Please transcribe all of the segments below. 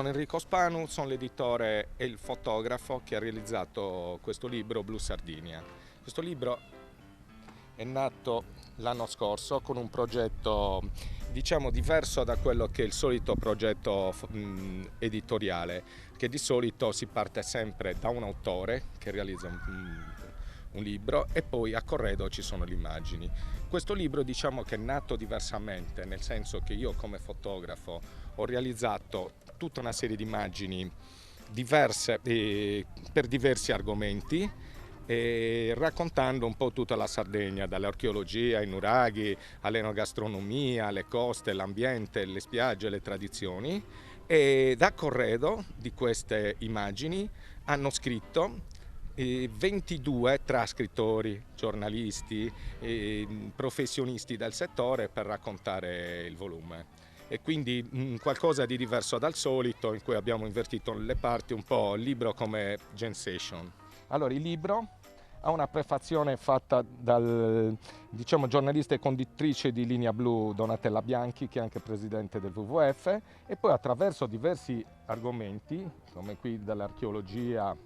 Sono Enrico Spanu, sono l'editore e il fotografo che ha realizzato questo libro Blu Sardinia. Questo libro è nato l'anno scorso con un progetto diciamo diverso da quello che è il solito progetto editoriale, che di solito si parte sempre da un autore che realizza un libro e poi a corredo ci sono le immagini. Questo libro diciamo che è nato diversamente, nel senso che io come fotografo ho realizzato tutta una serie di immagini diverse per diversi argomenti, raccontando un po' tutta la Sardegna, dall'archeologia ai nuraghi, all'enogastronomia, alle coste, l'ambiente, le spiagge, le tradizioni. E da corredo di queste immagini hanno scritto 22 tra scrittori, giornalisti, professionisti del settore per raccontare il volume. E quindi qualcosa di diverso dal solito, in cui abbiamo invertito le parti, un po' il libro come jam session. Allora, il libro ha una prefazione fatta dal giornalista e conduttrice di Linea Blu Donatella Bianchi, che è anche presidente del WWF, e poi attraverso diversi argomenti, come qui dall'archeologia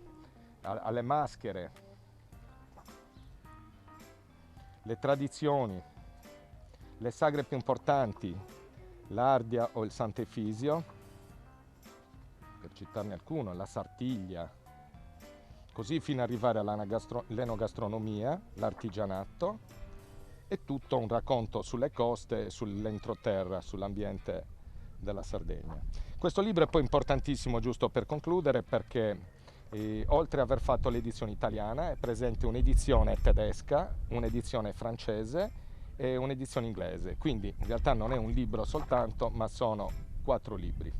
alle maschere, le tradizioni, le sagre più importanti, l'Ardia o il Sant'Efisio, per citarne alcuno, la Sartiglia, così fino ad arrivare all'enogastronomia, l'artigianato e tutto un racconto sulle coste, sull'entroterra, sull'ambiente della Sardegna. Questo libro è poi importantissimo, giusto per concludere, perché oltre ad aver fatto l'edizione italiana è presente un'edizione tedesca, un'edizione francese e un'edizione inglese, quindi in realtà non è un libro soltanto, ma sono 4 libri.